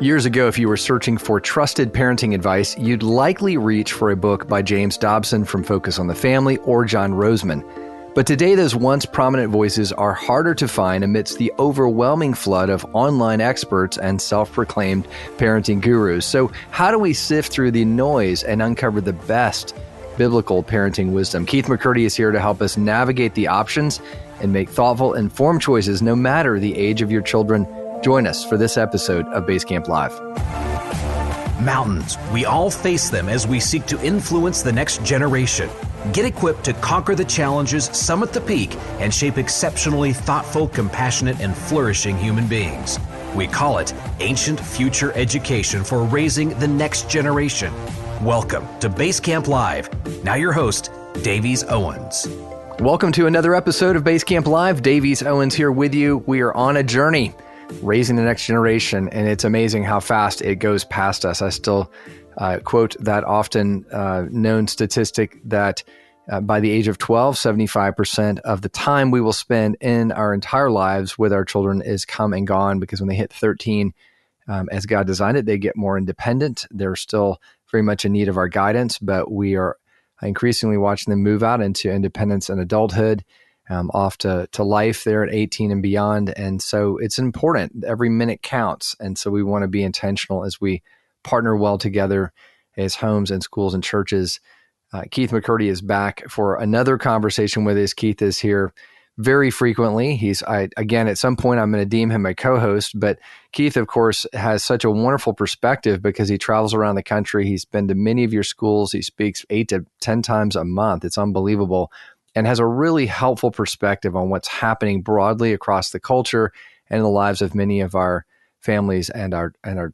Years ago, if you were searching for trusted parenting advice, you'd likely reach for a book by James Dobson from Focus on the Family or John Roseman. But today, those once prominent voices are harder to find amidst the overwhelming flood of online experts and self-proclaimed parenting gurus. So how do we sift through the noise and uncover the best biblical parenting wisdom? Keith McCurdy is here to help us navigate the options and make thoughtful, informed choices no matter the age of your children. Join us for this episode of BaseCamp Live. Mountains. We all face them as we seek to influence the next generation. Get equipped to conquer the challenges, summit the peak, and shape exceptionally thoughtful, compassionate, and flourishing human beings. We call it Ancient Future Education for raising the next generation. Welcome to BaseCamp Live. Now your host, Davies Owens. Welcome to another episode of BaseCamp Live. Davies Owens here with you. We are on a journey raising the next generation, and it's amazing how fast it goes past us. I still quote that often known statistic that by the age of 12, 75% of the time we will spend in our entire lives with our children is come and gone, because when they hit 13, as God designed it, they get more independent. They're still very much in need of our guidance, but we are increasingly watching them move out into independence and adulthood, off to life there at 18 and beyond. And so it's important. Every minute counts. And so we want to be intentional as we partner well together as homes and schools and churches. Keith McCurdy is back for another conversation with us. Keith is here very frequently. Again, at some point, I'm going to deem him a co-host, but Keith, of course, has such a wonderful perspective because he travels around the country. He's been to many of your schools. He speaks 8 to 10 times a month. It's unbelievable, and has a really helpful perspective on what's happening broadly across the culture and in the lives of many of our families and our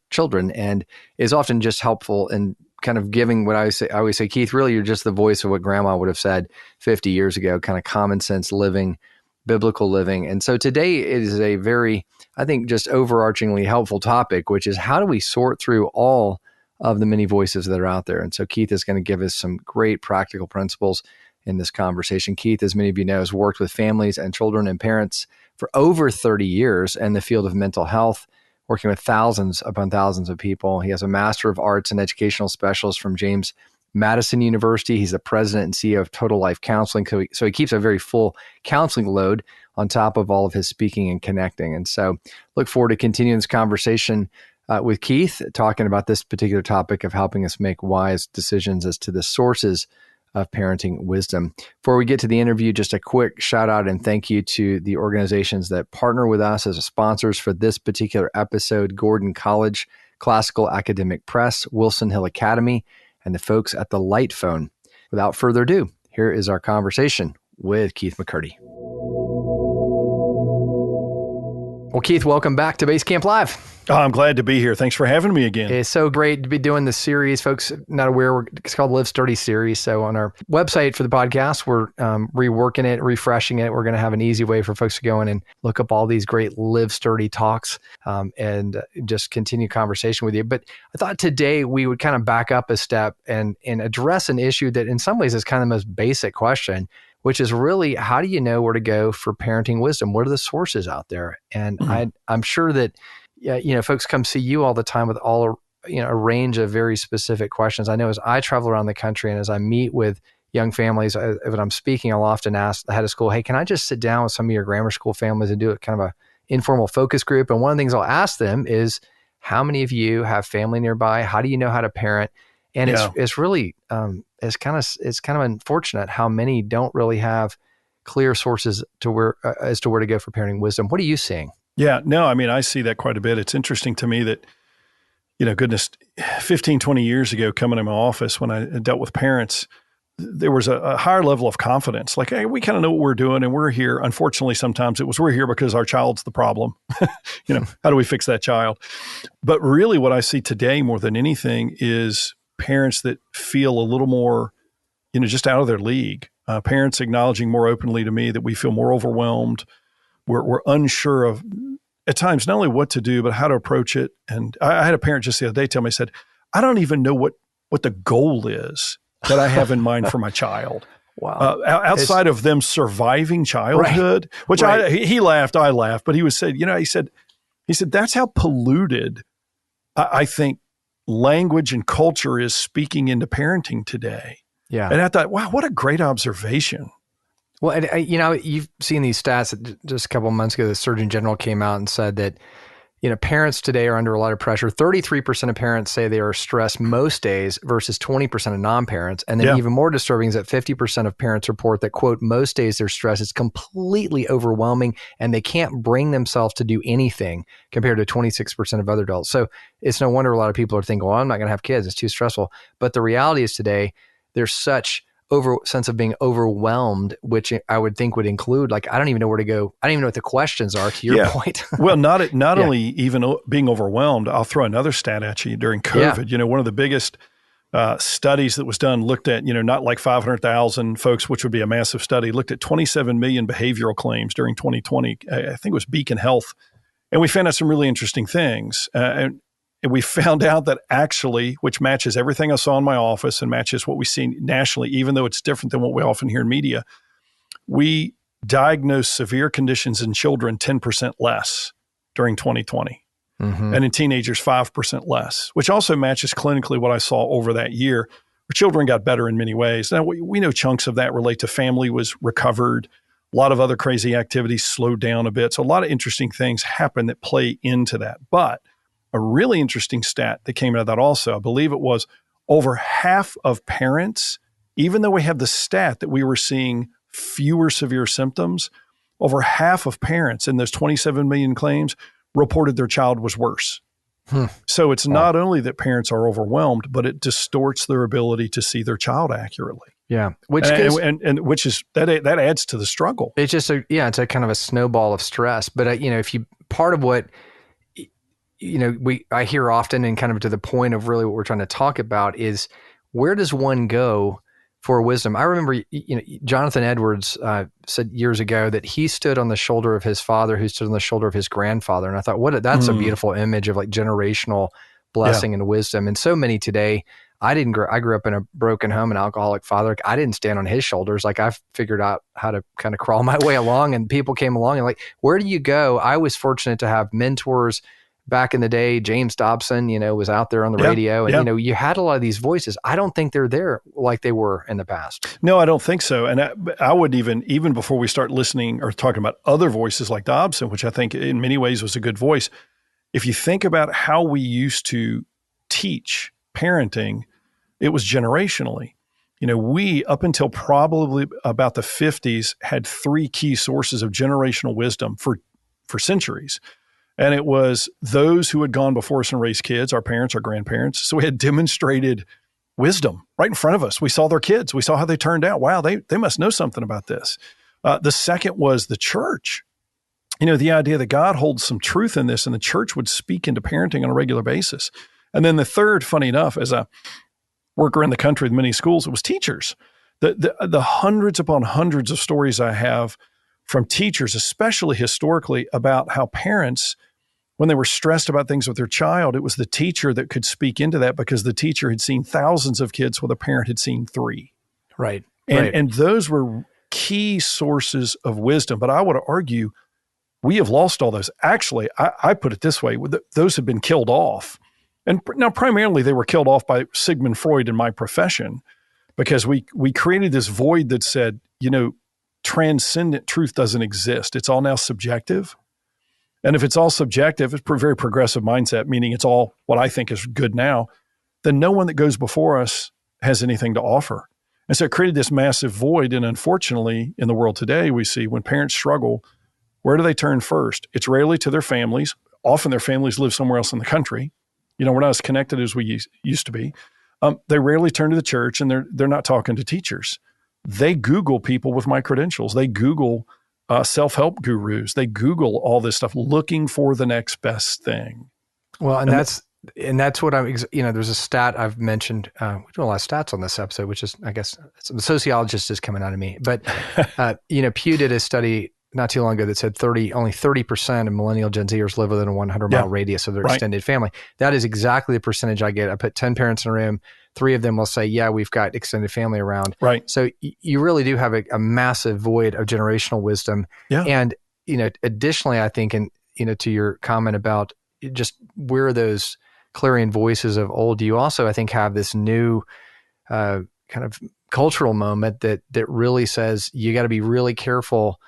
children, and is often just helpful in kind of giving what I always say, Keith, really, you're just the voice of what grandma would have said 50 years ago, kind of common sense living, biblical living. And so today it is a very, I think, just overarchingly helpful topic, which is how do we sort through all of the many voices that are out there? And so Keith is going to give us some great practical principles in this conversation. Keith, as many of you know, has worked with families and children and parents for over 30 years in the field of mental health, working with thousands upon thousands of people. He has a Master of Arts and Educational Specialist from James Madison University. He's the president and CEO of Total Life Counseling. So he keeps a very full counseling load on top of all of his speaking and connecting. And so look forward to continuing this conversation with Keith, talking about this particular topic of helping us make wise decisions as to the sources of parenting wisdom. Before we get to the interview, just a quick shout out and thank you to the organizations that partner with us as sponsors for this particular episode: Gordon College, Classical Academic Press, Wilson Hill Academy, and the folks at the Light Phone. Without further ado, here is our conversation with Keith McCurdy. Well, Keith, welcome back to BaseCamp Live. Oh, I'm glad to be here. Thanks for having me again. It's so great to be doing this series. Folks not aware, it's called Live Sturdy Series. So on our website for the podcast, we're reworking it, refreshing it. We're going to have an easy way for folks to go in and look up all these great Live Sturdy talks and just continue conversation with you. But I thought today we would kind of back up a step and address an issue that in some ways is kind of the most basic question, which is really, how do you know where to go for parenting wisdom? What are the sources out there? And I'm sure that folks come see you all the time with a range of very specific questions. I know as I travel around the country and as I meet with young families, when I'm speaking, I'll often ask the head of school, hey, can I just sit down with some of your grammar school families and do it kind of a informal focus group? And one of the things I'll ask them is, how many of you have family nearby? How do you know how to parent? And it's really it's kind of unfortunate how many don't really have clear sources as to where to go for parenting wisdom. What are you seeing? Yeah, no, I mean, I see that quite a bit. It's interesting to me that, 15, 20 years ago, coming to my office when I dealt with parents, there was a higher level of confidence. Like, hey, we kind of know what we're doing and we're here. Unfortunately, sometimes it was, we're here because our child's the problem. How do we fix that child? But really what I see today more than anything is parents that feel a little more, just out of their league. Parents acknowledging more openly to me that we feel more overwhelmed. We're unsure of, at times, not only what to do, but how to approach it. And I had a parent just the other day tell me, said, I don't even know what the goal is that I have in mind for my child. Wow. Outside of them surviving childhood, right. Which he laughed, I laughed, but he said, he said, that's how polluted I think language and culture is speaking into parenting today. Yeah. And I thought, wow, what a great observation. Well, you've seen these stats just a couple of months ago. The Surgeon General came out and said that, parents today are under a lot of pressure. 33% of parents say they are stressed most days versus 20% of non-parents. And then even more disturbing is that 50% of parents report that, quote, most days their stress is completely overwhelming and they can't bring themselves to do anything compared to 26% of other adults. So it's no wonder a lot of people are thinking, well, I'm not going to have kids. It's too stressful. But the reality is today, there's such sense of being overwhelmed, which I would think would include, like, I don't even know where to go. I don't even know what the questions are, to your point. Well, not only even being overwhelmed, I'll throw another stat at you during COVID. One of the biggest studies that was done looked at, not like 500,000 folks, which would be a massive study, looked at 27 million behavioral claims during 2020. I think it was Beacon Health. And we found out some really interesting things. And we found out that actually, which matches everything I saw in my office and matches what we see nationally, even though it's different than what we often hear in media, we diagnosed severe conditions in children 10% less during 2020. Mm-hmm. And in teenagers, 5% less, which also matches clinically what I saw over that year, where children got better in many ways. Now, we know chunks of that relate to family was recovered. A lot of other crazy activities slowed down a bit. So a lot of interesting things happen that play into that. But a really interesting stat that came out of that also, I believe it was over half of parents, even though we have the stat that we were seeing fewer severe symptoms, over half of parents in those 27 million claims reported their child was worse. So it's not only that parents are overwhelmed, but it distorts their ability to see their child accurately. Yeah, which is that adds to the struggle. It's just it's a kind of a snowball of stress. But if you part of what I hear often, and kind of to the point of really what we're trying to talk about, is where does one go for wisdom? I remember, Jonathan Edwards said years ago that he stood on the shoulder of his father, who stood on the shoulder of his grandfather. And I thought, that's a beautiful image of like generational blessing and wisdom. And so many today, I grew up in a broken home, an alcoholic father. I didn't stand on his shoulders. Like, I figured out how to kind of crawl my way along, and people came along and like, where do you go? I was fortunate to have mentors back in the day. James Dobson, was out there on the radio, and you had a lot of these voices. I don't think they're there like they were in the past. No, I don't think so. And I would even before we start listening or talking about other voices like Dobson, which I think in many ways was a good voice. If you think about how we used to teach parenting, it was generationally. We, up until probably about the 50s, had three key sources of generational wisdom for centuries. And it was those who had gone before us and raised kids, our parents, our grandparents. So we had demonstrated wisdom right in front of us. We saw their kids. We saw how they turned out. Wow, they must know something about this. The second was the church. The idea that God holds some truth in this, and the church would speak into parenting on a regular basis. And then the third, funny enough, as a work around the country with many schools, it was teachers. The hundreds upon hundreds of stories I have from teachers, especially historically, about how parents, when they were stressed about things with their child, it was the teacher that could speak into that because the teacher had seen thousands of kids while the parent had seen 3. Right. And those were key sources of wisdom. But I would argue we have lost all those. Actually, I put it this way, those have been killed off. And now primarily they were killed off by Sigmund Freud in my profession, because we created this void that said, transcendent truth doesn't exist. It's all now subjective. And if it's all subjective, it's a very progressive mindset, meaning it's all what I think is good now, then no one that goes before us has anything to offer. And so it created this massive void. And unfortunately, in the world today, we see when parents struggle, where do they turn first? It's rarely to their families. Often their families live somewhere else in the country. We're not as connected as we used to be. They rarely turn to the church, and they're not talking to teachers. They Google people with my credentials. They Google self-help gurus. They Google all this stuff, looking for the next best thing. Well, and that's what there's a stat I've mentioned. We do a lot of stats on this episode, which is, I guess, the sociologist is coming out of me. But, Pew did a study not too long ago that said only 30% of millennial Gen Zers live within a 100-mile radius of their extended family. That is exactly the percentage I get. I put 10 parents in a room. 3 of them will say, yeah, we've got extended family around. Right. So you really do have a massive void of generational wisdom. Yeah. And, additionally, I think, and, to your comment about just where those clarion voices of old, you also, I think, have this new kind of cultural moment that really says you got to be really careful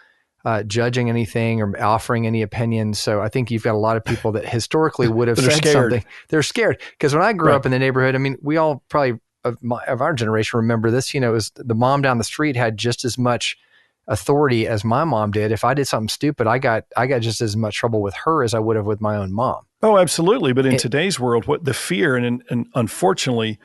judging anything or offering any opinions. So I think you've got a lot of people that historically would have said something. They're scared. Because when I grew up in the neighborhood, I mean, we all probably of our generation remember this, it was the mom down the street had just as much authority as my mom did. If I did something stupid, I got just as much trouble with her as I would have with my own mom. Oh, absolutely. But in today's world, what the fear and unfortunately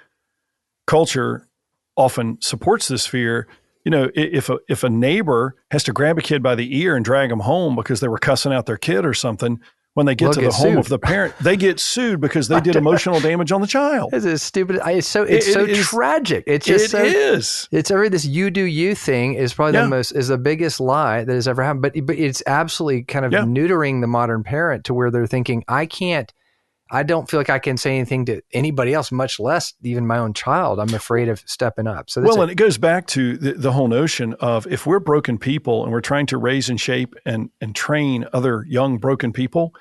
culture often supports this fear. If a neighbor has to grab a kid by the ear and drag them home because they were cussing out their kid or something, when they get to the home of the parent, they get sued because they did emotional damage on the child. It's stupid. It's so tragic. It's just It's this you do you thing is probably the biggest lie that has ever happened. But it's absolutely kind of neutering the modern parent to where they're thinking, I don't feel like I can say anything to anybody else, much less even my own child. I'm afraid of stepping up. So and it goes back to the whole notion of if we're broken people and we're trying to raise and shape and train other young broken people,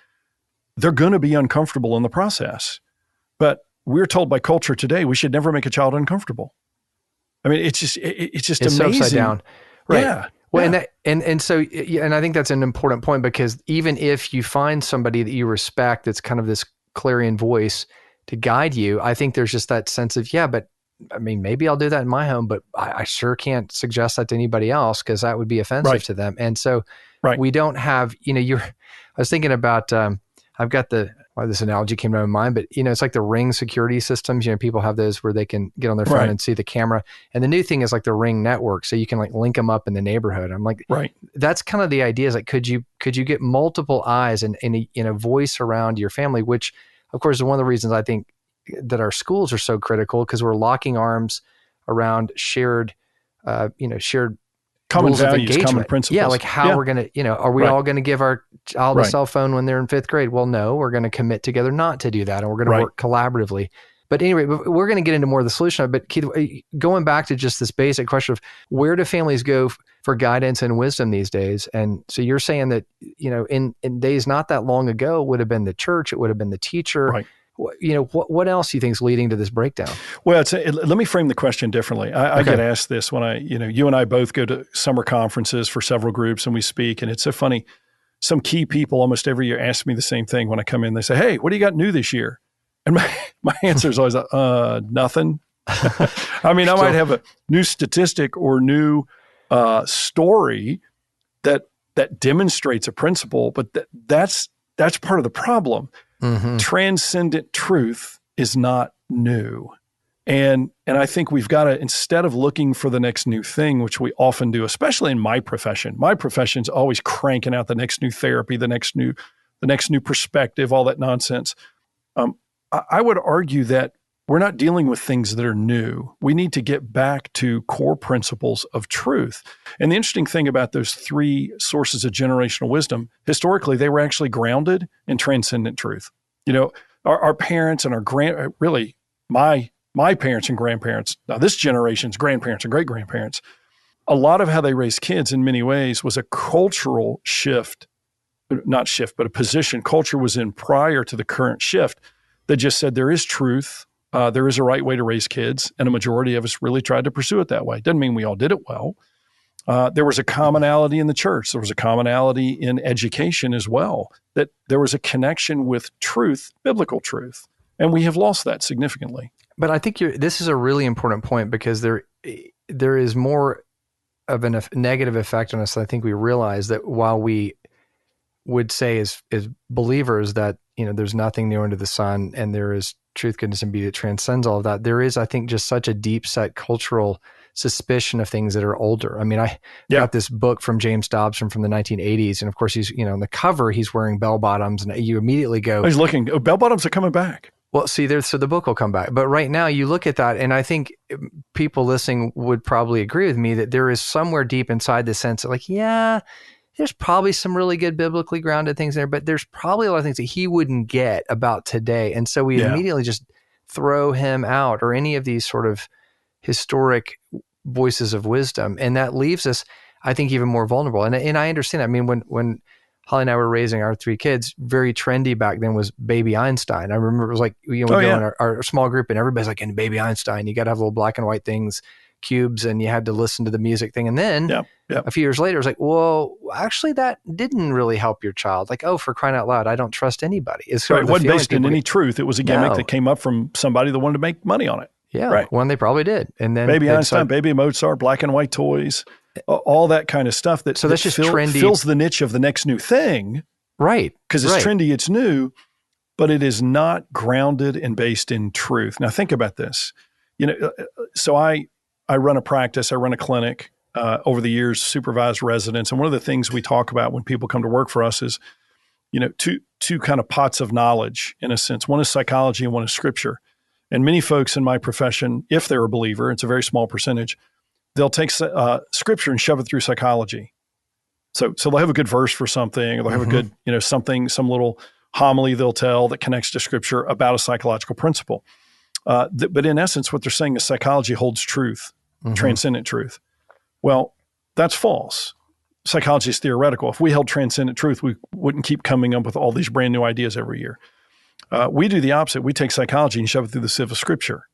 they're going to be uncomfortable in the process. But we're told by culture today we should never make a child uncomfortable. I mean, it's just amazing. So upside down, right? Yeah. Well, and I think that's an important point, because even if you find somebody that you respect, that's kind of this clarion voice to guide you, I think there's just that sense of, but I mean, maybe I'll do that in my home, but I sure can't suggest that to anybody else because that would be offensive to them. And so we don't have, I was thinking about, I've got this analogy came to my mind, but it's like the Ring security systems. People have those where they can get on their phone and see the camera. And the new thing is like the Ring network. So you can like link them up in the neighborhood. I'm like, that's kind of the idea, is like, could you get multiple eyes and a voice around your family, which of course is one of the reasons I think that our schools are so critical, because we're locking arms around shared common rules values, of engagement. common principles. Yeah, like how we're going to, are we all going to give our child a cell phone when they're in 5th grade? Well, no, we're going to commit together not to do that, and we're going to work collaboratively. But anyway, we're going to get into more of the solution. But Keith, going back to just this basic question of where do families go for guidance and wisdom these days? And so you're saying that, in days not that long ago, it would have been the church, it would have been the teacher. Right. What else do you think is leading to this breakdown? Well, let me frame the question differently. I get asked this when you and I both go to summer conferences for several groups and we speak, and it's so funny. Some key people almost every year ask me the same thing when I come in. They say, "Hey, what do you got new this year?" And my answer is always, nothing. I mean, I might have a new statistic or new story that demonstrates a principle, but that's part of the problem. Mm-hmm. Transcendent truth is not new. And I think we've got to, instead of looking for the next new thing, which we often do, especially in my profession's always cranking out the next new therapy, the next new perspective, all that nonsense. I would argue that we're not dealing with things that are new. We need to get back to core principles of truth. And the interesting thing about those 3 sources of generational wisdom, historically, they were actually grounded in transcendent truth. Our parents and my parents and grandparents, now this generation's grandparents and great-grandparents, a lot of how they raised kids in many ways was a cultural shift, not shift, but a position culture was in prior to the current shift that just said there is truth. There is a right way to raise kids, and a majority of us really tried to pursue it that way. Doesn't mean we all did it well. There was a commonality in the church. There was a commonality in education as well, that there was a connection with truth, biblical truth, and we have lost that significantly. But I think this is a really important point, because there is more of a negative effect on us than I think we realize. That while we would say as believers that there's nothing new under the sun, and there is truth, goodness, and beauty that transcends all of that, there is, I think, just such a deep set cultural suspicion of things that are older. I mean, I got this book from James Dobson from the 1980s, and of course he's, on the cover, he's wearing bell bottoms, and you immediately go, he's looking, bell bottoms are coming back. Well, see, so the book will come back. But right now you look at that, and I think people listening would probably agree with me that there is somewhere deep inside the sense of like, there's probably some really good biblically grounded things there, but there's probably a lot of things that he wouldn't get about today. And so we immediately just throw him out, or any of these sort of historic voices of wisdom. And that leaves us, I think, even more vulnerable. And I understand that. I mean, when Holly and I were raising our 3 kids. Very trendy back then was Baby Einstein. I remember it was like, we go in our small group and everybody's like, in Baby Einstein, you got to have little black and white things, cubes, and you had to listen to the music thing. And then a few years later, it was like, well, actually that didn't really help your child. Like, oh, for crying out loud, I don't trust anybody. It's sort of it wasn't based in any truth. It was a gimmick that came up from somebody that wanted to make money on it. Yeah, one they probably did. And then Baby Einstein, Baby Mozart, black and white toys, all that kind of stuff that's just trendy. Fills the niche of the next new thing. Right. Because it's trendy, it's new, but it is not grounded and based in truth. Now think about this. So I run a practice, I run a clinic, over the years, supervised residents. And one of the things we talk about when people come to work for us is, two kind of pots of knowledge in a sense. One is psychology and one is scripture. And many folks in my profession, if they're a believer, it's a very small percentage, they'll take scripture and shove it through psychology. So they'll have a good verse for something, or they'll have a good, something, some little homily they'll tell that connects to scripture about a psychological principle. But in essence, what they're saying is psychology holds truth, transcendent truth. Well, that's false. Psychology is theoretical. If we held transcendent truth, we wouldn't keep coming up with all these brand new ideas every year. We do the opposite. We take psychology and shove it through the sieve of scripture,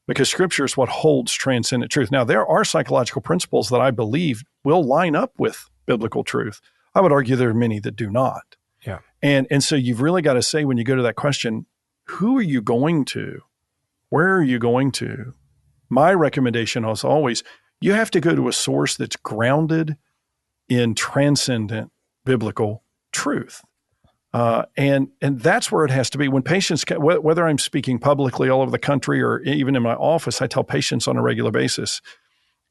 because scripture is what holds transcendent truth. Now, there are psychological principles that I believe will line up with biblical truth. I would argue there are many that do not. Yeah. And so you've really got to say, when you go to that question, who are you going to? Where are you going to? My recommendation is always, you have to go to a source that's grounded in transcendent biblical truth. And that's where it has to be. When patients, whether I'm speaking publicly all over the country or even in my office, I tell patients on a regular basis,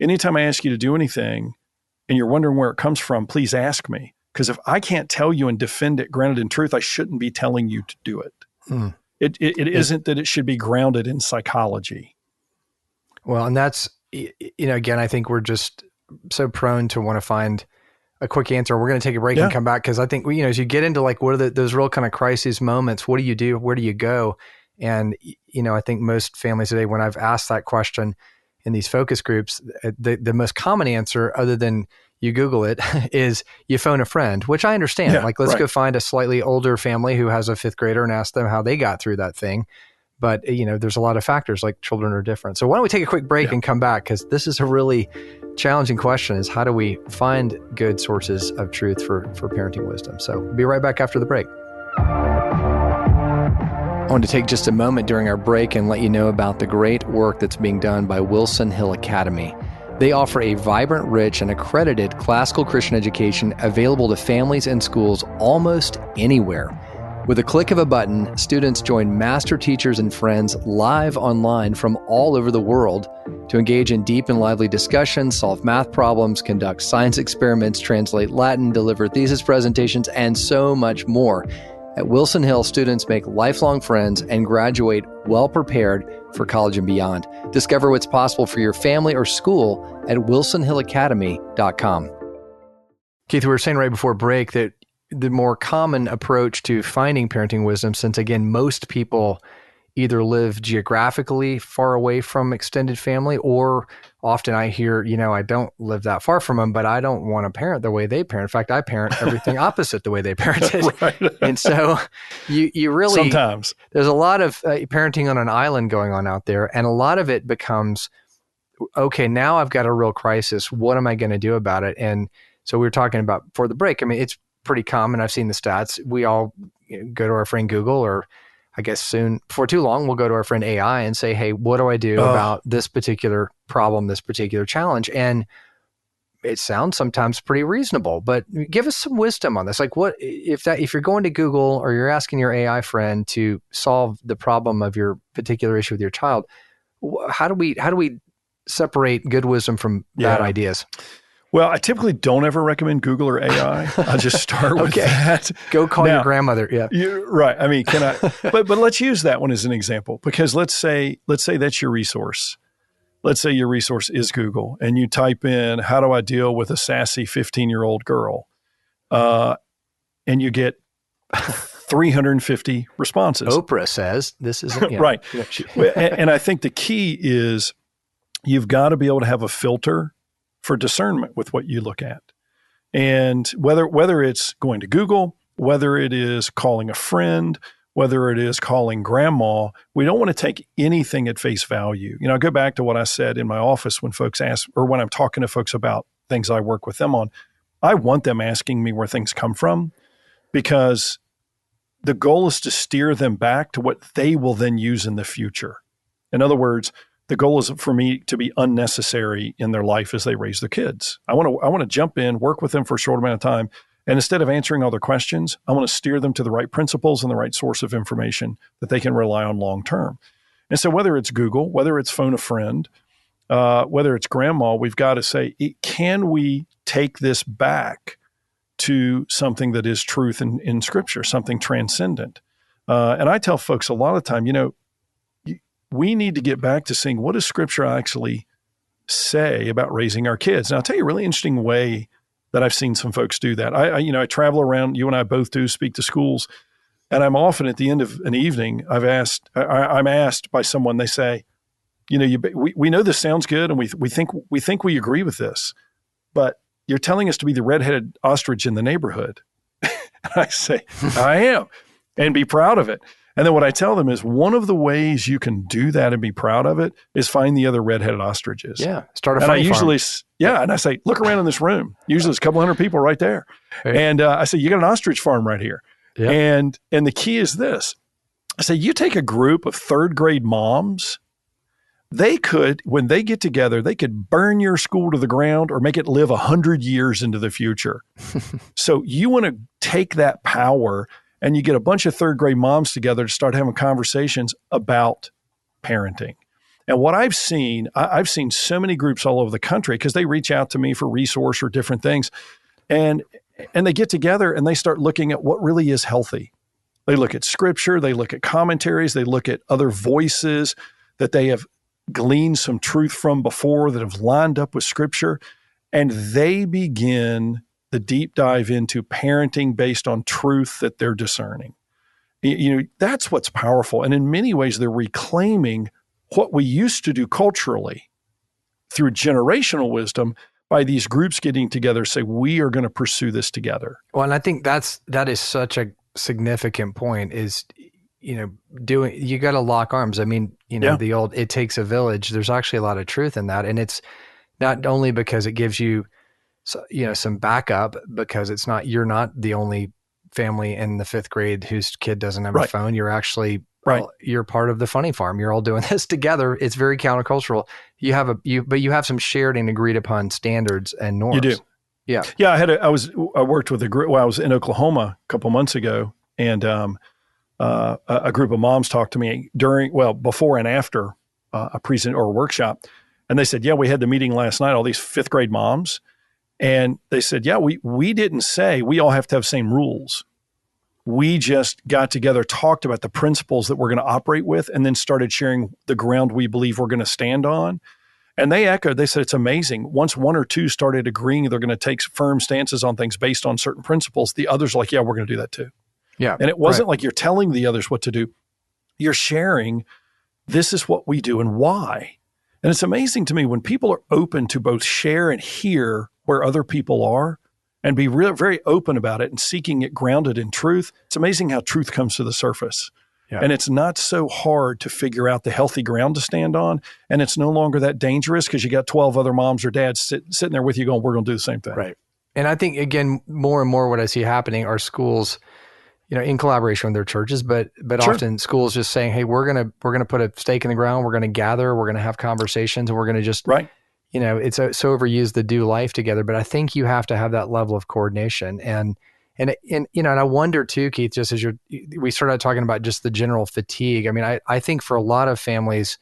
anytime I ask you to do anything and you're wondering where it comes from, please ask me. Because if I can't tell you and defend it grounded in truth, I shouldn't be telling you to do it. It isn't that it should be grounded in psychology. Well, and that's, again, I think we're just so prone to want to find a quick answer. We're going to take a break and come back, because I think, as you get into like, what are those real kind of crisis moments, what do you do? Where do you go? And, I think most families today, when I've asked that question in these focus groups, the most common answer, other than you Google it, is you phone a friend, which I understand. Let's go find a slightly older family who has a 5th grader and ask them how they got through that thing. But, there's a lot of factors, like children are different. So why don't we take a quick break and come back? Because this is a really challenging question, is how do we find good sources of truth for parenting wisdom? So be right back after the break. I want to take just a moment during our break and let you know about the great work that's being done by Wilson Hill Academy. They offer a vibrant, rich, and accredited classical Christian education available to families and schools almost anywhere. With a click of a button, students join master teachers and friends live online from all over the world to engage in deep and lively discussions, solve math problems, conduct science experiments, translate Latin, deliver thesis presentations, and so much more. At Wilson Hill, students make lifelong friends and graduate well-prepared for college and beyond. Discover what's possible for your family or school at wilsonhillacademy.com. Keith, we were saying right before break that the more common approach to finding parenting wisdom, since again, most people either live geographically far away from extended family, or often I hear, I don't live that far from them, but I don't want to parent the way they parent. In fact, I parent everything opposite the way they parented. Right. And so you really, sometimes there's a lot of parenting on an island going on out there. And a lot of it becomes, okay, now I've got a real crisis. What am I going to do about it? And so we were talking about before the break. I mean, it's pretty common. I've seen the stats. We all go to our friend Google, or I guess soon, before too long, we'll go to our friend AI and say, hey, what do I do about this particular problem, this particular challenge? And it sounds sometimes pretty reasonable, but give us some wisdom on this. Like, what if you're going to Google or you're asking your AI friend to solve the problem of your particular issue with your child, how do we separate good wisdom from bad ideas? Well, I typically don't ever recommend Google or AI. I'll just start with that. Go call your grandmother. Yeah. Right. I mean, but let's use that one as an example, because let's say that's your resource. Let's say your resource is Google, and you type in, how do I deal with a sassy 15-year-old girl? And you get 350 responses. Oprah says this isn't right. And I think the key is you've got to be able to have a filter for discernment with what you look at. And whether it's going to Google, whether it is calling a friend, whether it is calling grandma, we don't want to take anything at face value. I go back to what I said in my office when folks ask, or when I'm talking to folks about things I work with them on. I want them asking me where things come from, because the goal is to steer them back to what they will then use in the future. In other words, the goal is for me to be unnecessary in their life as they raise their kids. I want to jump in, work with them for a short amount of time, and instead of answering all their questions, I want to steer them to the right principles and the right source of information that they can rely on long term. And so whether it's Google, whether it's phone a friend, whether it's grandma, we've got to say, can we take this back to something that is truth in Scripture, something transcendent? And I tell folks a lot of time, we need to get back to seeing, what does Scripture actually say about raising our kids? And I'll tell you a really interesting way that I've seen some folks do that. I travel around, you and I both do, speak to schools, and I'm often at the end of an evening, I'm asked by someone, they say, we know this sounds good, and we think we agree with this, but you're telling us to be the redheaded ostrich in the neighborhood. And I say, I am, and be proud of it. And then what I tell them is, one of the ways you can do that and be proud of it is find the other redheaded ostriches. Yeah. Start a funny farm. And I say, look around in this room. Usually there's a couple hundred people right there. Right. And I say, you got an ostrich farm right here. Yeah. And the key is this. I say, you take a group of third grade moms, they could, when they get together, they could burn your school to the ground or make it live 100 years into the future. So you want to take that power, and you get a bunch of third grade moms together to start having conversations about parenting. And what I've seen so many groups all over the country, because they reach out to me for resource or different things. And they get together and they start looking at what really is healthy. They look at Scripture, they look at commentaries, they look at other voices that they have gleaned some truth from before that have lined up with Scripture. And they begin the deep dive into parenting based on truth that they're discerning. That's what's powerful. And in many ways, they're reclaiming what we used to do culturally through generational wisdom by these groups getting together, say, we are going to pursue this together. Well, and I think that is such a significant point, is, you got to lock arms. I mean, the old, it takes a village. There's actually a lot of truth in that. And it's not only because it gives you, some backup, because you're not the only family in the fifth grade whose kid doesn't have a phone. You're actually, you're part of the funny farm. You're all doing this together. It's very countercultural. But you have some shared and agreed upon standards and norms. You do. Yeah. Yeah. I worked with a group. I was in Oklahoma a couple months ago, and a group of moms talked to me before and after a present or a workshop. And they said, yeah, we had the meeting last night, all these fifth grade moms. And they said, yeah, we didn't say we all have to have same rules. We just got together, talked about the principles that we're going to operate with, and then started sharing the ground we believe we're going to stand on. And they said, it's amazing. Once one or two started agreeing they're going to take firm stances on things based on certain principles, the others are like, yeah, we're going to do that too. Yeah. And it wasn't like you're telling the others what to do. You're sharing, this is what we do and why. And it's amazing to me when people are open to both share and hear where other people are and be very open about it and seeking it grounded in truth. It's amazing how truth comes to the surface. Yeah. And it's not so hard to figure out the healthy ground to stand on. And it's no longer that dangerous because you got 12 other moms or dads sitting there with you going, we're going to do the same thing. Right. And I think, again, more and more what I see happening are schools, in collaboration with their churches, but sure. Often schools just saying, hey, we're going to put a stake in the ground. We're going to gather, we're going to have conversations, and we're going to just, it's so overused to do life together. But I think you have to have that level of coordination. And I wonder too, Keith, just as we started talking about just the general fatigue. I mean, I think for a lot of families,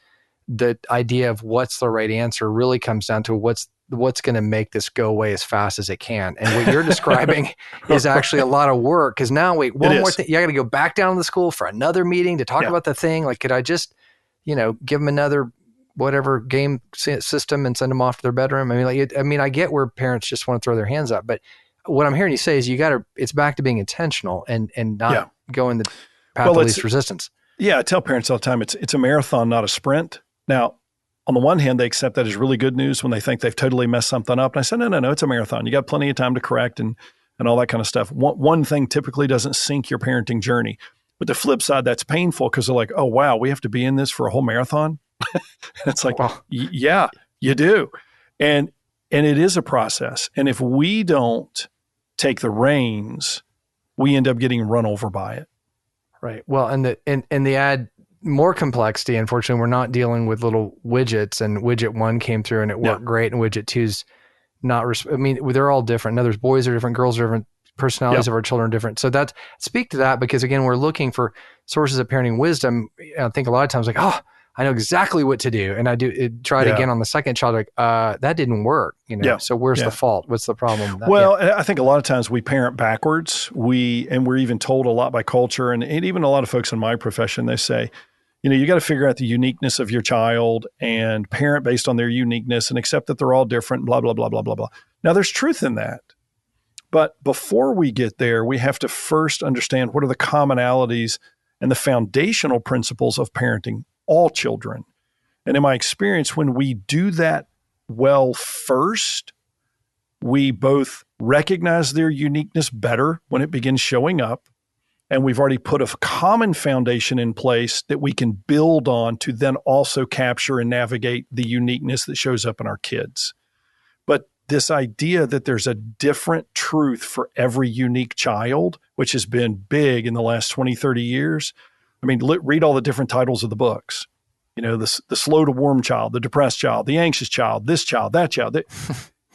the idea of what's the right answer really comes down to what's going to make this go away as fast as it can. And what you're describing is actually a lot of work, because now, wait, one more thing. You got to go back down to the school for another meeting to talk about the thing. Like, could I just, give them another whatever game system and send them off to their bedroom? I get where parents just want to throw their hands up, but what I'm hearing you say is it's back to being intentional and not going the path of least resistance. Yeah. I tell parents all the time, it's a marathon, not a sprint. Now, on the one hand, they accept that as really good news when they think they've totally messed something up. And I said, no, it's a marathon. You got plenty of time to correct and all that kind of stuff. One thing typically doesn't sink your parenting journey. But the flip side, that's painful because they're like, oh, wow, we have to be in this for a whole marathon? It's like, well, yeah, you do. And it is a process. And if we don't take the reins, we end up getting run over by it. Right. Well, and the add more complexity, unfortunately, we're not dealing with little widgets, and widget 1 came through and it worked great, and widget 2's not, they're all different. Now, there's boys are different, girls are different, personalities of our children are different. So speak to that, because again, we're looking for sources of parenting wisdom. I think a lot of times like, oh, I know exactly what to do. And I try it again on the second child, like, that didn't work, So where's the fault? What's the problem? I think a lot of times we parent backwards. We're even told a lot by culture, and even a lot of folks in my profession, they say, you got to figure out the uniqueness of your child and parent based on their uniqueness and accept that they're all different, blah, blah, blah, blah, blah, blah. Now, there's truth in that. But before we get there, we have to first understand what are the commonalities and the foundational principles of parenting all children. And in my experience, when we do that well first, we both recognize their uniqueness better when it begins showing up. And we've already put a common foundation in place that we can build on to then also capture and navigate the uniqueness that shows up in our kids. But this idea that there's a different truth for every unique child, which has been big in the last 20, 30 years. Read all the different titles of the books. The slow to warm child, the depressed child, the anxious child, this child, that child.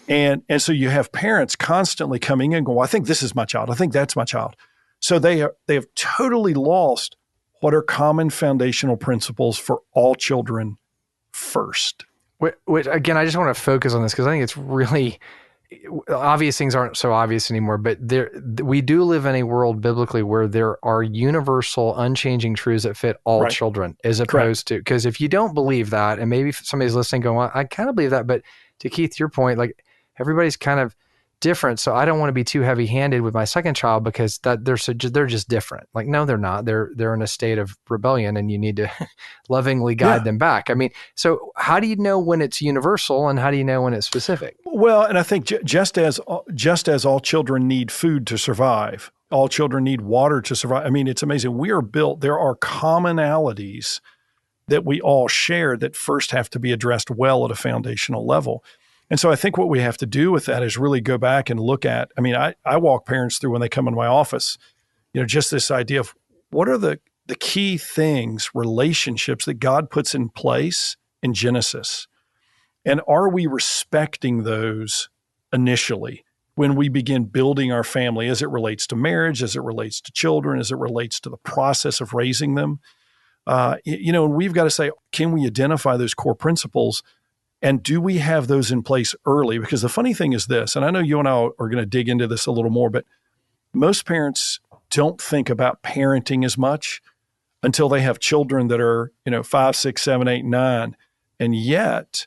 And so you have parents constantly coming in and going, well, I think this is my child. I think that's my child. So they have totally lost what are common foundational principles for all children first. Which again, I just want to focus on this because I think it's really obvious. Things aren't so obvious anymore, but we do live in a world biblically where there are universal, unchanging truths that fit all children, as opposed to, because if you don't believe that, and maybe somebody's listening going, well, I kind of believe that, but to Keith, your point, like everybody's kind of different. So I don't want to be too heavy-handed with my second child because they're just different. Like, no, they're not. They're in a state of rebellion, and you need to lovingly guide them back. So how do you know when it's universal, and how do you know when it's specific? Well, and I think just as all children need food to survive, all children need water to survive. It's amazing. We are built. There are commonalities that we all share that first have to be addressed well at a foundational level. And so I think what we have to do with that is really go back and look at, I walk parents through when they come in my office, just this idea of what are the key things, relationships that God puts in place in Genesis. And are we respecting those initially when we begin building our family as it relates to marriage, as it relates to children, as it relates to the process of raising them? And we've got to say, can we identify those core principles? And do we have those in place early? Because the funny thing is this, and I know you and I are going to dig into this a little more, but most parents don't think about parenting as much until they have children that are, 5, 6, 7, 8, 9. And yet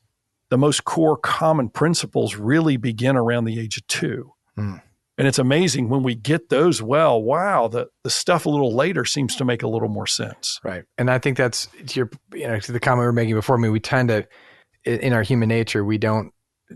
the most core common principles really begin around the age of 2. And it's amazing when we get those well, wow, the stuff a little later seems to make a little more sense. Right. And I think that's to the comment we were making before. We tend to, in our human nature, we don't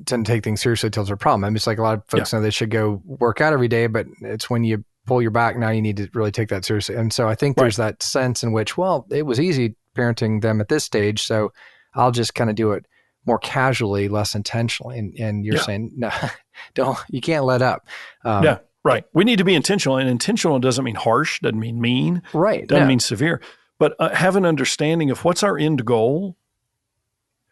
tend to take things seriously until it's a problem. It's like a lot of folks know they should go work out every day, but it's when you pull your back, now you need to really take that seriously. And so I think there's that sense in which, well, it was easy parenting them at this stage, so I'll just kind of do it more casually, less intentionally. And you're saying, no, you can't let up. Right. We need to be intentional, and intentional doesn't mean harsh, doesn't mean mean, doesn't mean severe, but have an understanding of what's our end goal.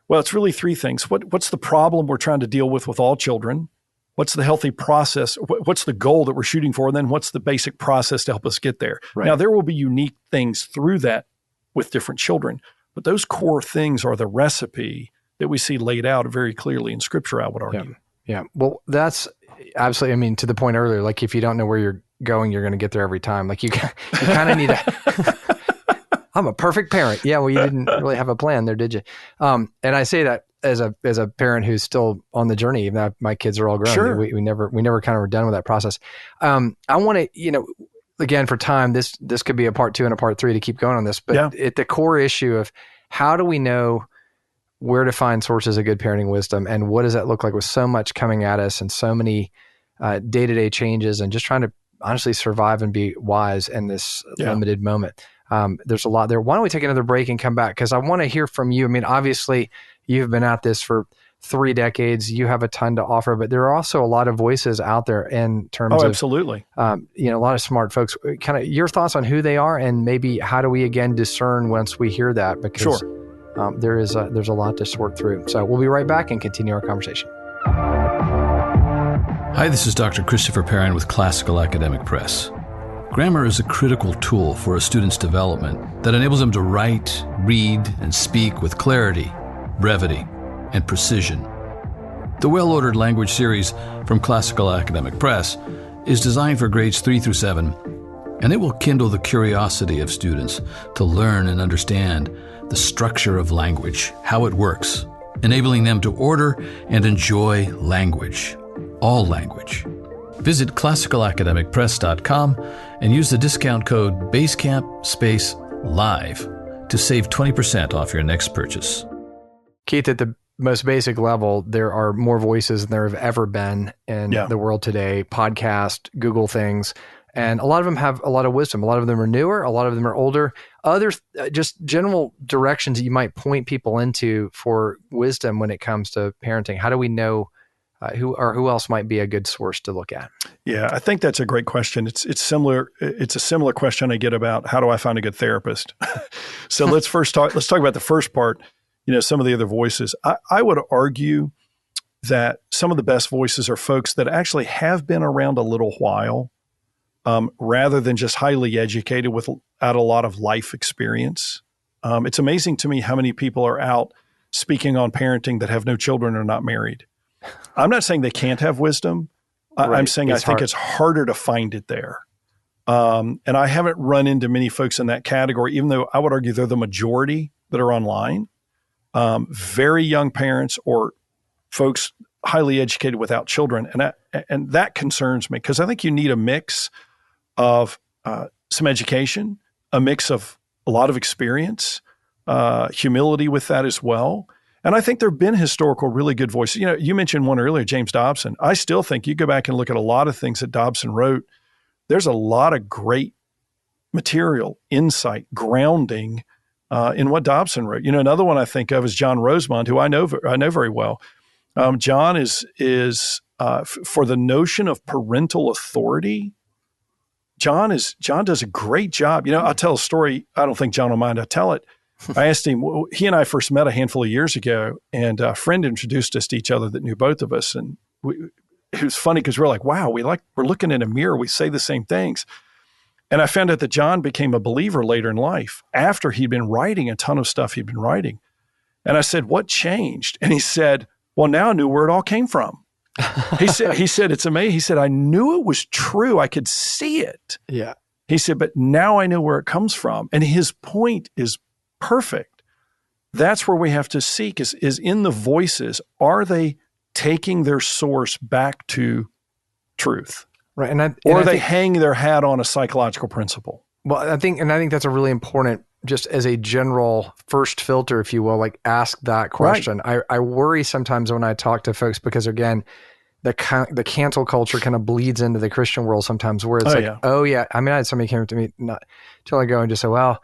Well, it's really 3 things. What's the problem we're trying to deal with all children? What's the healthy process? What's the goal that we're shooting for? And then what's the basic process to help us get there? Right. Now, there will be unique things through that with different children, but those core things are the recipe that we see laid out very clearly in Scripture, I would argue. Yeah. Well, that's absolutely, to the point earlier, like if you don't know where you're going, you're going to get there every time. Like you kind of need to... I'm a perfect parent. Yeah, well, you didn't really have a plan there, did you? And I say that as a parent who's still on the journey, even though my kids are all grown. Sure. We never kind of were done with that process. I want to, again, for time, this could be a part 2 and a part 3 to keep going on this. But at the core issue of how do we know where to find sources of good parenting wisdom, and what does that look like with so much coming at us and so many day-to-day changes, and just trying to honestly survive and be wise in this limited moment. There's a lot there. Why don't we take another break and come back? Because I want to hear from you. I mean, obviously, you've been at this for 3 decades. You have a ton to offer, but there are also a lot of voices out there in terms of absolutely. A lot of smart folks. Kind of your thoughts on who they are, and maybe how do we again discern once we hear that? Because there's a lot to sort through. So we'll be right back and continue our conversation. Hi, this is Dr. Christopher Perrin with Classical Academic Press. Grammar is a critical tool for a student's development that enables them to write, read, and speak with clarity, brevity, and precision. The Well-Ordered Language series from Classical Academic Press is designed for grades 3 through 7, and it will kindle the curiosity of students to learn and understand the structure of language, how it works, enabling them to order and enjoy language, all language. Visit classicalacademicpress.com and use the discount code BaseCamp_live to save 20% off your next purchase. Keith, at the most basic level, there are more voices than there have ever been in the world today. Podcast, Google things, and a lot of them have a lot of wisdom. A lot of them are newer. A lot of them are older. Others, just general directions that you might point people into for wisdom when it comes to parenting. How do we know who else might be a good source to look at? Yeah, I think that's a great question. It's similar. It's a similar question I get about how do I find a good therapist. So let's talk about the first part. Some of the other voices. I would argue that some of the best voices are folks that actually have been around a little while, rather than just highly educated without a lot of life experience. It's amazing to me how many people are out speaking on parenting that have no children or not married. I'm not saying they can't have wisdom. I'm saying I think it's harder to find it there. And I haven't run into many folks in that category, even though I would argue they're the majority that are online. Very young parents or folks highly educated without children. And that concerns me because I think you need a mix of some education, a mix of a lot of experience, humility with that as well. And I think there have been historical really good voices. You mentioned one earlier, James Dobson. I still think you go back and look at a lot of things that Dobson wrote. There's a lot of great material, insight, grounding in what Dobson wrote. Another one I think of is John Rosemond, who I know very well. John is for the notion of parental authority. John does a great job. I'll tell a story. I don't think John will mind I tell it. I asked him, he and I first met a handful of years ago, and a friend introduced us to each other that knew both of us. And it was funny because we're like, wow, we're looking in a mirror. We say the same things. And I found out that John became a believer later in life after he'd been writing a ton of stuff he'd been writing. And I said, what changed? And he said, well, now I knew where it all came from. He said, it's amazing. He said, I knew it was true. I could see it. Yeah. He said, but now I know where it comes from. And his point is perfect. That's where we have to seek is in the voices. Are they taking their source back to truth? Right. Or are they hanging their hat on a psychological principle? Well, I think that's a really important, just as a general first filter, if you will, like ask that question. Right. I worry sometimes when I talk to folks because, again, the cancel culture kind of bleeds into the Christian world sometimes where it's oh yeah. I mean, I had somebody came to me not till I go and just say, well,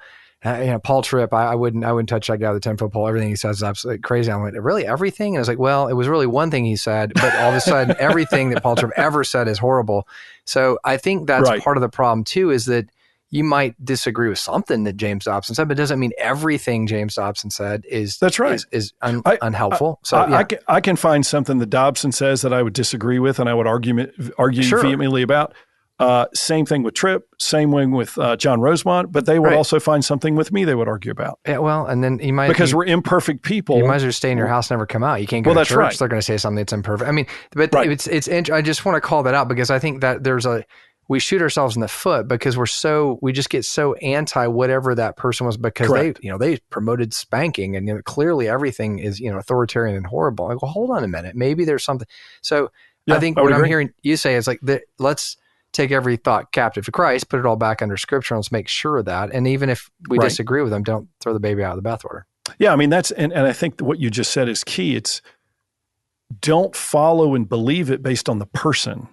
Paul Tripp, I wouldn't touch that guy with a 10-foot pole. Everything he says is absolutely crazy. I went, really, everything? And I was like, well, it was really one thing he said, but all of a sudden, everything that Paul Tripp ever said is horrible. So I think that's part of the problem too, is that you might disagree with something that James Dobson said, but it doesn't mean everything James Dobson said is unhelpful. I can find something that Dobson says that I would disagree with, and I would argue vehemently about. Same thing with Tripp, same thing with John Rosemont, but they would also find something with me they would argue about. Yeah, well, and then because we're imperfect people. You might as well stay in your house and never come out. You can't go to church. Right. They're going to say something that's imperfect. I mean, but it's I just want to call that out because I think that we shoot ourselves in the foot because we just get so anti whatever that person was because they promoted spanking and clearly everything is authoritarian and horrible. I go, hold on a minute, maybe there's something. So I think what I'm hearing you say is like let's take every thought captive to Christ, put it all back under Scripture, and let's make sure of that. And even if we disagree with them, don't throw the baby out of the bathwater. Yeah, I mean, and I think what you just said is key. It's don't follow and believe it based on the person.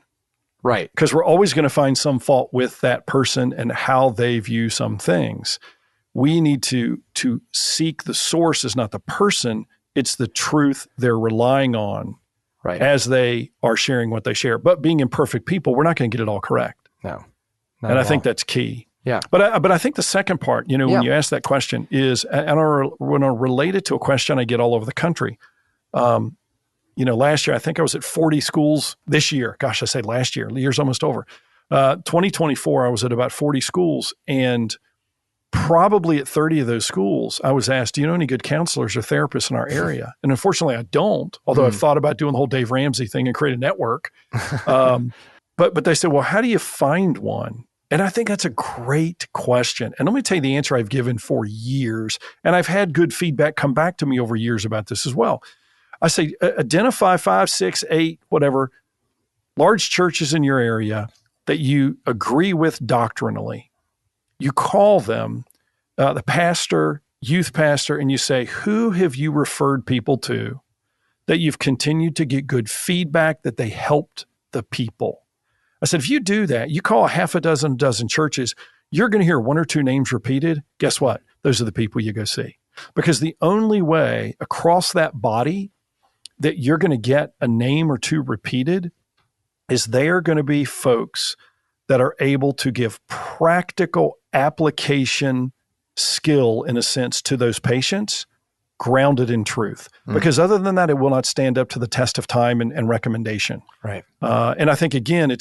Right. Because we're always going to find some fault with that person and how they view some things. We need to seek the source is not the person, it's the truth they're relying on as they are sharing what they share. But being imperfect people, we're not going to get it all correct. No. And I think that's key. Yeah. But I think the second part, when you ask that question is, and when I relate it to a question I get all over the country, last year, I think I was at 40 schools. This year, gosh, I say last year, the year's almost over. 2024, I was at about 40 schools, and probably at 30 of those schools, I was asked, do you know any good counselors or therapists in our area? And unfortunately, I don't, although I've thought about doing the whole Dave Ramsey thing and create a network. But they said, well, how do you find one? And I think that's a great question. And let me tell you the answer I've given for years, and I've had good feedback come back to me over years about this as well. I say, identify 5, 6, 8, whatever, large churches in your area that you agree with doctrinally. You call them, the pastor, youth pastor, and you say, who have you referred people to that you've continued to get good feedback that they helped the people? I said, if you do that, you call a half a dozen churches, you're going to hear 1 or 2 names repeated. Guess what? Those are the people you go see. Because the only way across that body that you're going to get a name or 2 repeated is they are going to be folks that are able to give practical application skill, in a sense, to those patients, grounded in truth. Because other than that, it will not stand up to the test of time and recommendation. Right. And I think, again,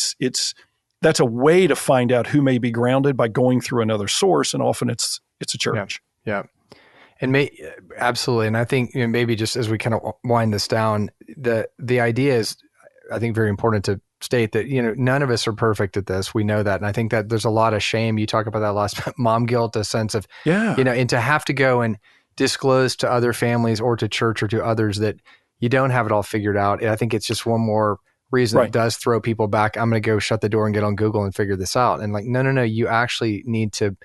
that's a way to find out who may be grounded by going through another source, and often it's a church. Yeah. And absolutely. And I think maybe just as we kind of wind this down, the idea is, I think, very important to state that, none of us are perfect at this. We know that. And I think that there's a lot of shame. You talk about that last mom guilt, a sense of, and to have to go and disclose to other families or to church or to others that you don't have it all figured out. And I think it's just one more reason that does throw people back. I'm going to go shut the door and get on Google and figure this out. And no, you actually need to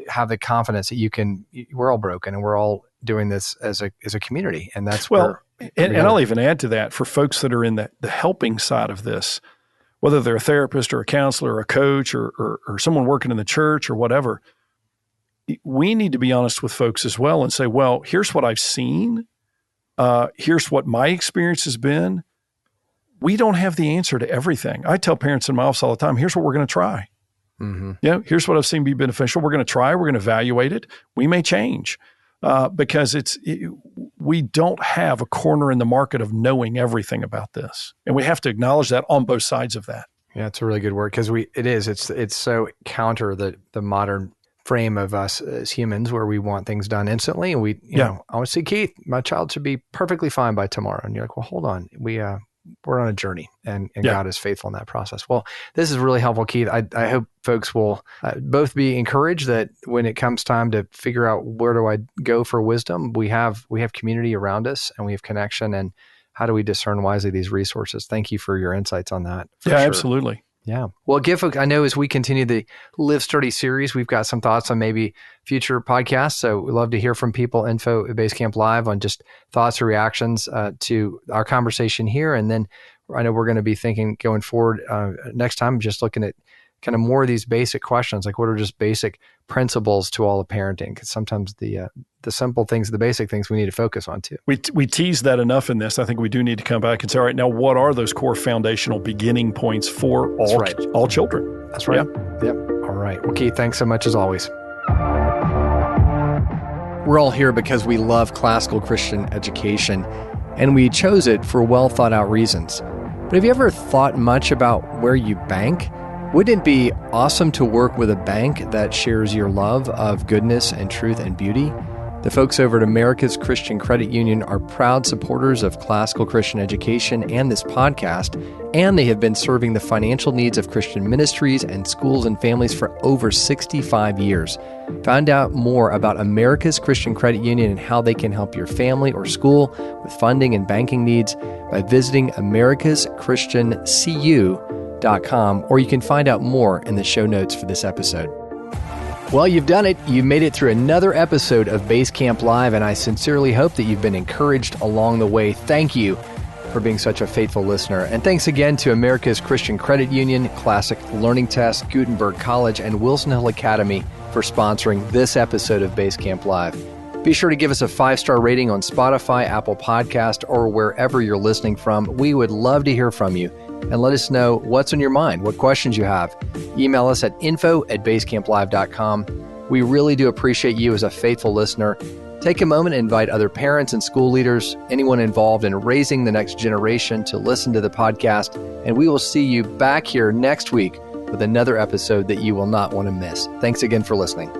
have the confidence that we're all broken and we're all doing this as a community. And that's and I'll even add to that, for folks that are in the helping side of this, whether they're a therapist or a counselor or a coach or someone working in the church or whatever, we need to be honest with folks as well and say, well, here's what I've seen. Here's what my experience has been. We don't have the answer to everything. I tell parents in my office all the time, here's what we're going to try. Mm-hmm. Here's what I've seen be beneficial. We're going to try. We're going to evaluate it. We may change because we don't have a corner in the market of knowing everything about this, and we have to acknowledge that on both sides of that. Yeah, it's a really good word because it's so counter the modern frame of us as humans where we want things done instantly, and I want to see Keith. My child should be perfectly fine by tomorrow, and you're like, well, hold on, we're on a journey, and God is faithful in that process. Well, this is really helpful, Keith. I hope folks will both be encouraged that when it comes time to figure out where do I go for wisdom, we have community around us and we have connection, and how do we discern wisely these resources? Thank you for your insights on that. Yeah, sure. Absolutely. Yeah. Well, I know as we continue the Live Sturdy series, we've got some thoughts on maybe future podcasts. So we'd love to hear from people, info at BaseCamp Live, on just thoughts or reactions to our conversation here. And then I know we're going to be thinking going forward next time, just looking at kind of more of these basic questions, like what are just basic principles to all of parenting? Because sometimes the simple things, the basic things we need to focus on too. We teased that enough in this. I think we do need to come back and say, all right, now what are those core foundational beginning points for all children? That's right. Yep. All right. Well, Keith, thanks so much as always. We're all here because we love classical Christian education, and we chose it for well thought out reasons. But have you ever thought much about where you bank? Wouldn't it be awesome to work with a bank that shares your love of goodness and truth and beauty? The folks over at America's Christian Credit Union are proud supporters of classical Christian education and this podcast, and they have been serving the financial needs of Christian ministries and schools and families for over 65 years. Find out more about America's Christian Credit Union and how they can help your family or school with funding and banking needs by visiting americaschristiancu.com, or you can find out more in the show notes for this episode. Well, you've done it. You've made it through another episode of BaseCamp Live, and I sincerely hope that you've been encouraged along the way. Thank you for being such a faithful listener. And thanks again to America's Christian Credit Union, Classic Learning Test, Gutenberg College, and Wilson Hill Academy for sponsoring this episode of BaseCamp Live. Be sure to give us a 5-star rating on Spotify, Apple Podcast, or wherever you're listening from. We would love to hear from you and let us know what's on your mind, what questions you have. Email us at info@basecamplive.com. We really do appreciate you as a faithful listener. Take a moment and invite other parents and school leaders, anyone involved in raising the next generation, to listen to the podcast, and we will see you back here next week with another episode that you will not want to miss. Thanks again for listening.